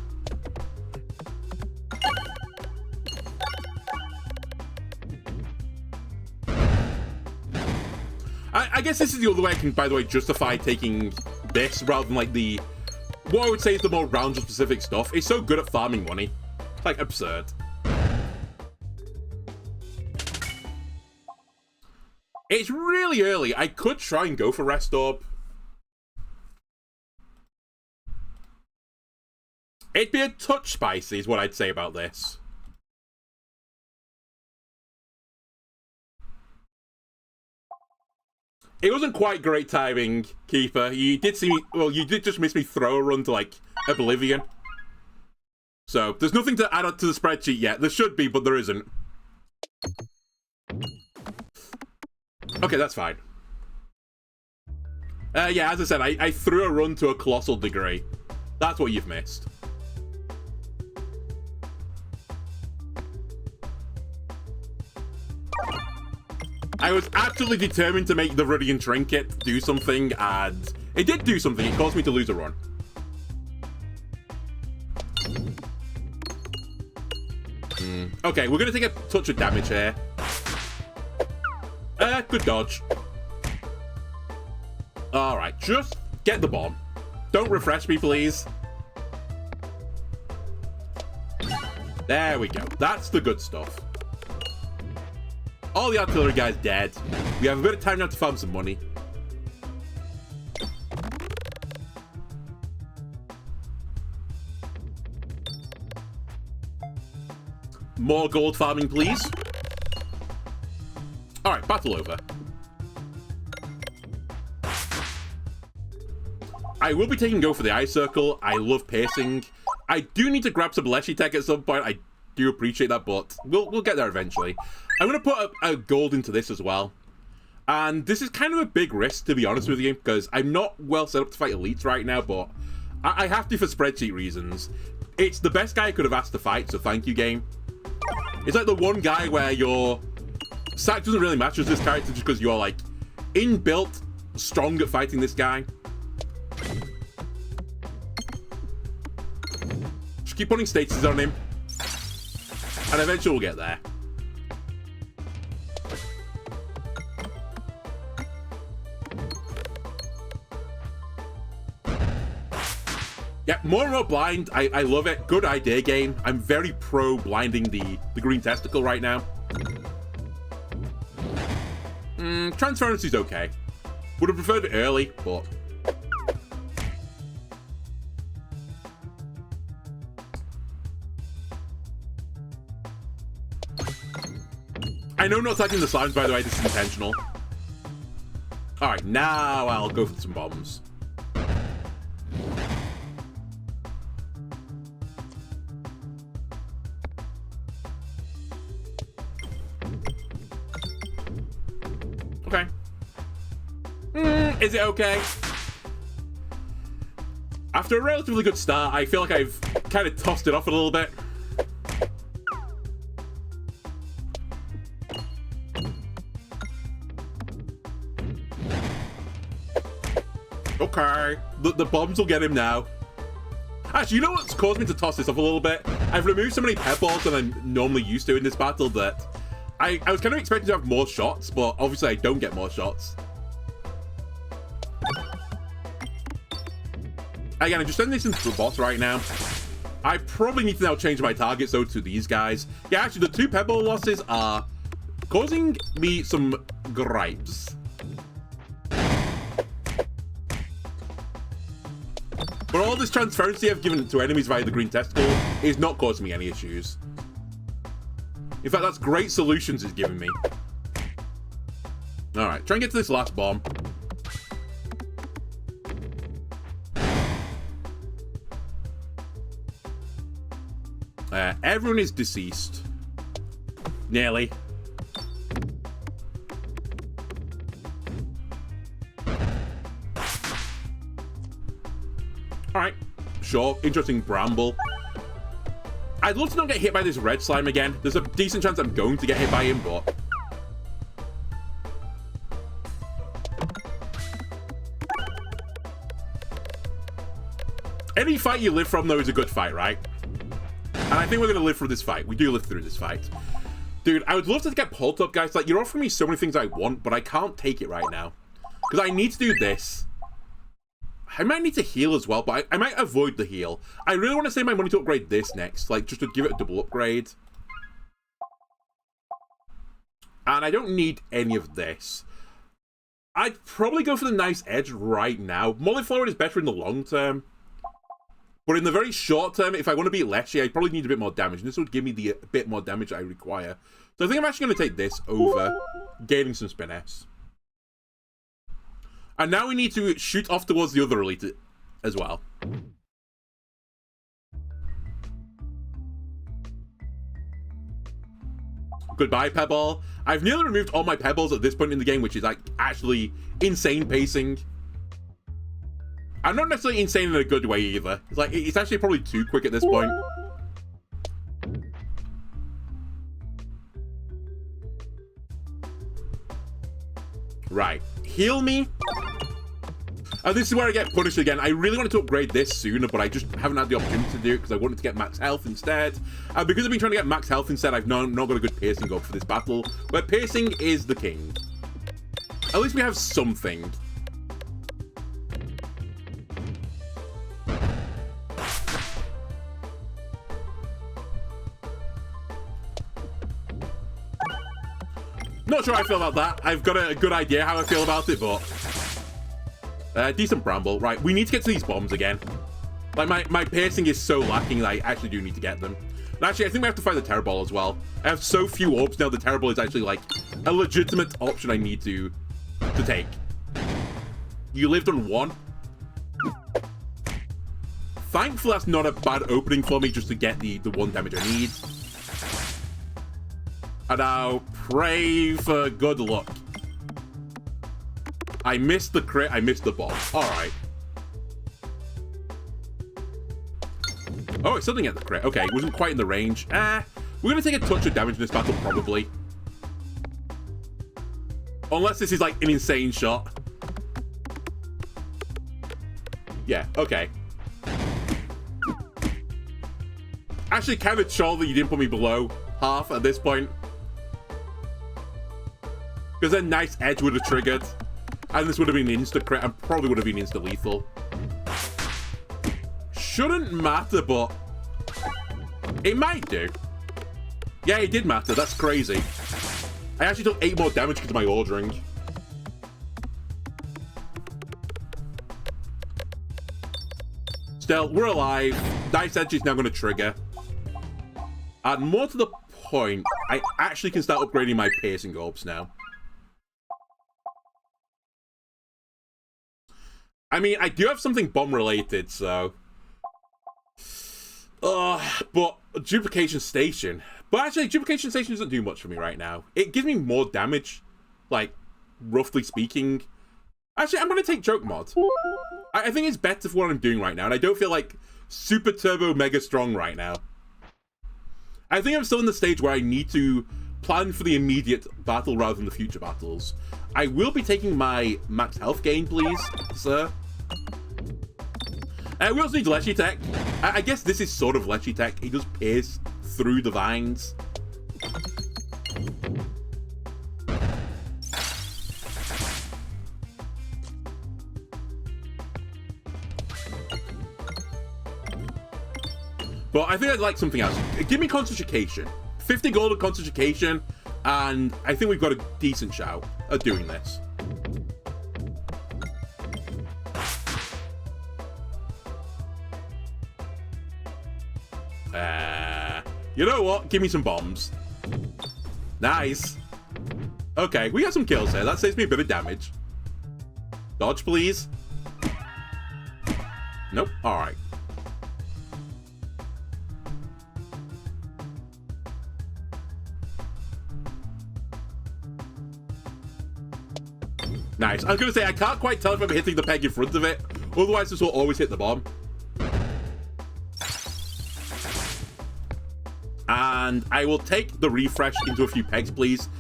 I guess this is the other way I can, by the way, justify taking this rather than like the, what I would say is the more round specific stuff. It's so good at farming money. It's like absurd. It's really early. I could try and go for Rest Orb. It'd be a touch spicy is what I'd say about this. It wasn't quite great timing, Keeper. You did see me, well, you did just miss me throw a run to, like, Oblivion. So, there's nothing to add up to the spreadsheet yet. There should be, but there isn't. Okay, that's fine. Yeah, as I said, I threw a run to a colossal degree. That's what you've missed. I was absolutely determined to make the Viridian Trinket do something, and it did do something. It caused me to lose a run. Okay, we're going to take a touch of damage here. Good dodge. Alright, just get the bomb. Don't refresh me, please. There we go. That's the good stuff. All the artillery guys dead. We have a bit of time now to farm some money. More gold farming, please. Alright, battle over. I will be taking go for the eye circle. I love piercing. I do need to grab some Leshy Tech at some point. I do appreciate that, but we'll get there eventually. I'm going to put a gold into this as well. And this is kind of a big risk, to be honest with you, because I'm not well set up to fight elites right now, but I have to for spreadsheet reasons. It's the best guy I could have asked to fight, so thank you, game. It's like the one guy where your sack doesn't really match as this character just because you're, like, inbuilt strong at fighting this guy. Just keep putting statuses on him. And eventually we'll get there. Yeah, more and more blind. I love it. Good idea, game. I'm very pro blinding the green testicle right now. Transparency's okay. Would have preferred it early, but... I know not attacking the slimes, by the way. This is intentional. Alright, now I'll go for some bombs. Okay. Is it okay? After a relatively good start, I feel like I've kind of tossed it off a little bit. Okay. The bombs will get him now. Actually, you know what's caused me to toss this off a little bit? I've removed so many pebbles than I'm normally used to in this battle that I was kind of expecting to have more shots, but obviously I don't get more shots. Again, I'm just sending this into the boss right now. I probably need to now change my targets, though, to these guys. Yeah, actually, the 2 pebble losses are causing me some gripes. But all this transparency I've given to enemies via the green testicle is not causing me any issues. In fact, that's great solutions it's giving me. Alright, try and get to this last bomb. Everyone is deceased. Nearly. Alright, sure. Interesting bramble. I'd love to not get hit by this red slime again. There's a decent chance I'm going to get hit by him, but... Any fight you live from, though, is a good fight, right? And I think we're going to live through this fight. We do live through this fight. Dude, I would love to get pulled up, guys. Like, you're offering me so many things I want, but I can't take it right now. Because I need to do this. I might need to heal as well, but I might avoid the heal. I really want to save my money to upgrade this next, like, just to give it a double upgrade. And I don't need any of this. I'd probably go for the nice edge right now. Molliflower is better in the long term. But in the very short term, if I want to beat Leshy, I probably need a bit more damage. And this would give me the bit more damage I require. So I think I'm actually going to take this over gaining some Spiness. And now we need to shoot off towards the other elite as well. Goodbye, Pebble. I've nearly removed all my Pebbles at this point in the game, which is like actually insane pacing. I'm not necessarily insane in a good way either. It's like, it's actually probably too quick at this point. Right. Heal me. And this is where I get punished again. I really wanted to upgrade this sooner, but I just haven't had the opportunity to do it because I wanted to get max health instead. And because I've been trying to get max health instead, I've not got a good piercing up for this battle, where piercing is the king. At least we have something. Not sure how I feel about that. I've got a good idea how I feel about it, but... decent Bramble. Right, we need to get to these bombs again. Like, my piercing is so lacking that I actually do need to get them. And actually, I think we have to fight the Terror Ball as well. I have so few orbs now, the Terror Ball is actually, like, a legitimate option I need to take. You lived on one. Thankfully, that's not a bad opening for me just to get the one damage I need. And now, pray for good luck. I missed the crit, I missed the bomb. Alright. Oh, I still didn't get the crit. Okay, it wasn't quite in the range. We're going to take a touch of damage in this battle, probably. Unless this is, like, an insane shot. Yeah, okay. Actually, kind of chill that you didn't put me below half at this point. Because a nice edge would have triggered. And this would have been an insta crit and probably would have been insta lethal. Shouldn't matter, but it might do. Yeah, it did matter. That's crazy. I actually took 8 more damage because of my ordering. Still, we're alive. Nice edge is now going to trigger. And more to the point, I actually can start upgrading my piercing orbs now. I mean, I do have something bomb related, so... but Duplication Station. But actually, Duplication Station doesn't do much for me right now. It gives me more damage, like, roughly speaking. Actually, I'm going to take Joke Mod. I think it's better for what I'm doing right now, and I don't feel like super turbo mega strong right now. I think I'm still in the stage where I need to plan for the immediate battle rather than the future battles. I will be taking my max health gain, please, sir. We also need Leshy Tech. I guess this is sort of Leshy Tech. He does pierce through the vines. But I think I'd like something else. Give me Concentration. 50 gold of Concentration, and I think we've got a decent shout at doing this. You know what? Give me some bombs. Nice. Okay, we got some kills here. That saves me a bit of damage. Dodge, please. Nope. All right. Nice. I was going to say, I can't quite tell if I'm hitting the peg in front of it. Otherwise, this will always hit the bomb. And I will take the refresh into a few pegs, please.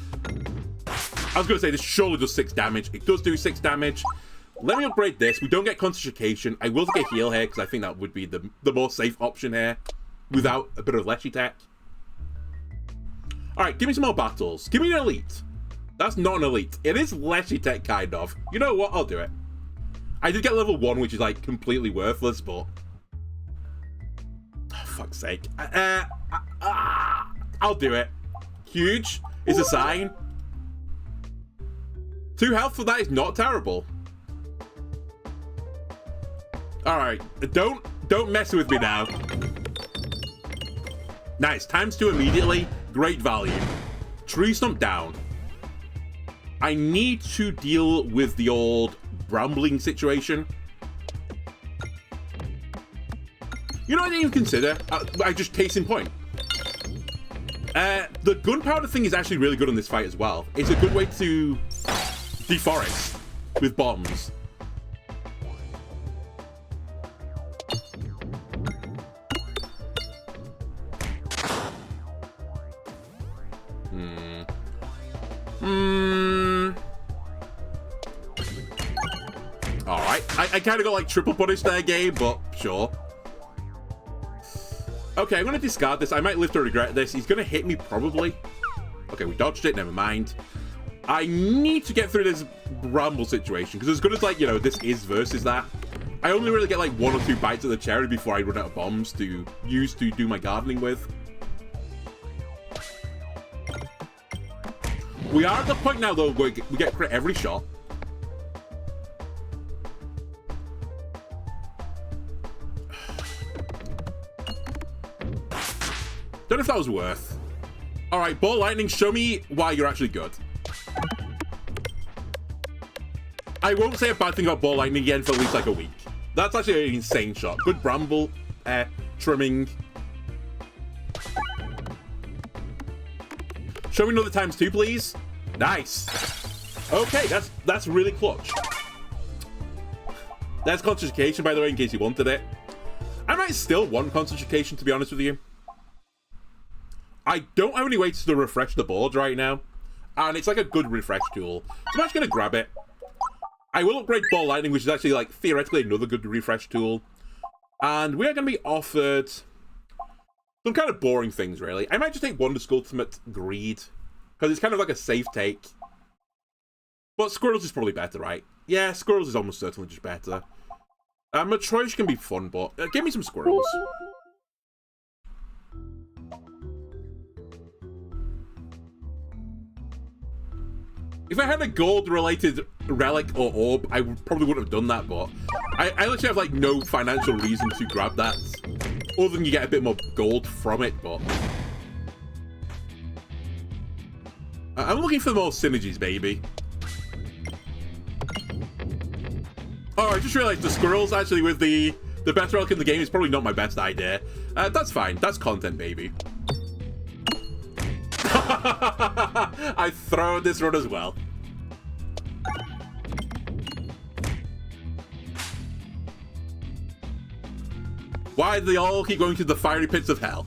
I was going to say, this surely does 6 damage. It does do 6 damage. Let me upgrade this. We don't get Concentration. I will take a heal here, because I think that would be the more safe option here. Without a bit of Leshy Tech. Alright, give me some more battles. Give me an elite. That's not an elite. It is Leshy Tech, kind of. You know what? I'll do it. I did get level 1, which is, like, completely worthless, but... Oh, fuck's sake. I'll do it. Huge is a sign. 2 health for that is not terrible. Alright, don't mess with me now. Nice, ×2 immediately. Great value. Tree stump down. I need to deal with the old brambling situation. You know what I didn't even consider? I just case in point. The gunpowder thing is actually really good on this fight as well. It's a good way to deforest with bombs. Alright, I kind of got like triple punish there, game, but sure. Okay, I'm going to discard this. I might live to regret this. He's going to hit me, probably. Okay, we dodged it. Never mind. I need to get through this bramble situation, because as good as, like, you know, this is versus that, I only really get, like, 1 or 2 bites of the cherry before I run out of bombs to use to do my gardening with. We are at the point now, though, where we get crit every shot. Don't know if that was worth. Alright, Ball Lightning, show me why you're actually good. I won't say a bad thing about Ball Lightning again for at least like a week. That's actually an insane shot. Good bramble trimming. Show me another ×2, please. Nice. Okay, that's really clutch. That's concentration, by the way, in case you wanted it. I might still want concentration, to be honest with you. I don't have any ways to refresh the board right now, and it's like a good refresh tool, so I'm actually going to grab it. I will upgrade Ball Lightning, which is actually, like, theoretically another good refresh tool, and we are going to be offered some kind of boring things, really. I might just take Wonder's Ultimate Greed, because it's kind of like a safe take, but Squirrels is probably better, right? Yeah, Squirrels is almost certainly just better. Matroish can be fun, but give me some Squirrels. If I had a gold-related relic or orb, I probably wouldn't have done that, but I literally have, like, no financial reason to grab that, other than you get a bit more gold from it, but... I'm looking for more synergies, baby. Oh, I just realized the Squirrels, actually, with the best relic in the game is probably not my best idea. That's fine. That's content, baby. I throw this run as well. Why do they all keep going to the fiery pits of hell?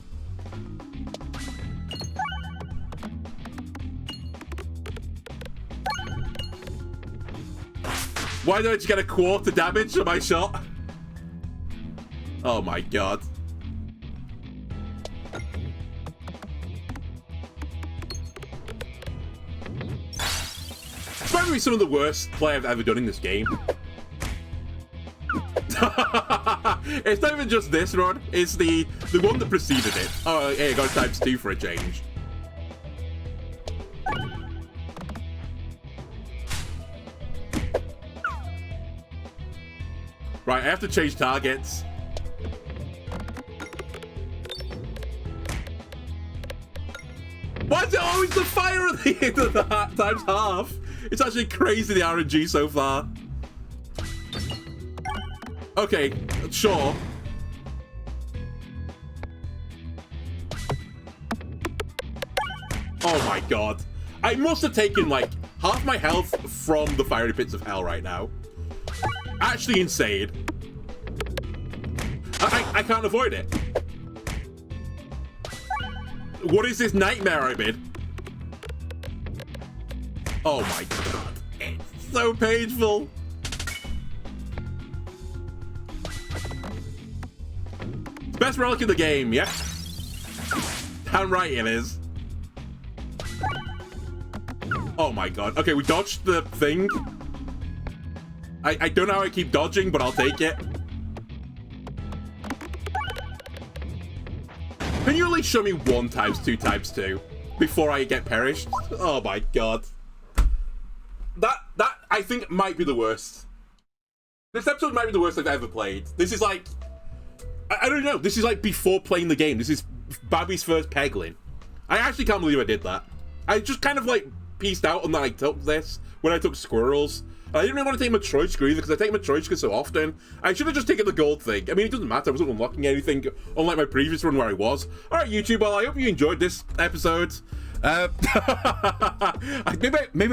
Why do I just get a quarter damage on my shot? Oh my god. This might be some of the worst play I've ever done in this game. It's not even just this run, it's the one that preceded it. Oh, hey, I got ×2 for a change. Right, I have to change targets. Why is it always the fire at the end of that times half? It's actually crazy, the RNG so far. Okay, sure. Oh my god. I must have taken, like, half my health from the fiery pits of hell right now. Actually insane. I can't avoid it. What is this nightmare I'm in? Oh my god. It's so painful. Best relic in the game, yeah? Damn right it is. Oh my god. Okay, we dodged the thing. I don't know how I keep dodging, but I'll take it. Can you at least show me 1 times 2 times 2 before I get perished? Oh my god. That I think might be the worst. This episode might be the worst I've ever played. This is like, I don't know. This is like before playing the game. This is Babby's first Peglin. I actually can't believe I did that. I just kind of like pieced out on that I took this when I took squirrels. I didn't really want to take Matryoshka either because I take Matryoshka so often. I should have just taken the gold thing. I mean, it doesn't matter. I wasn't unlocking anything, unlike my previous run where I was. Alright, YouTube, well, I hope you enjoyed this episode. Maybe I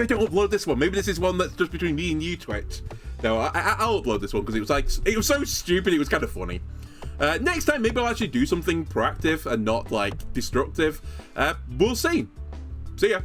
don't upload this one. Maybe this is one that's just between me and you, Twitch. No, I'll upload this one because it was so stupid, it was kind of funny. Next time, maybe I'll actually do something proactive and not, like, destructive. We'll see. See ya.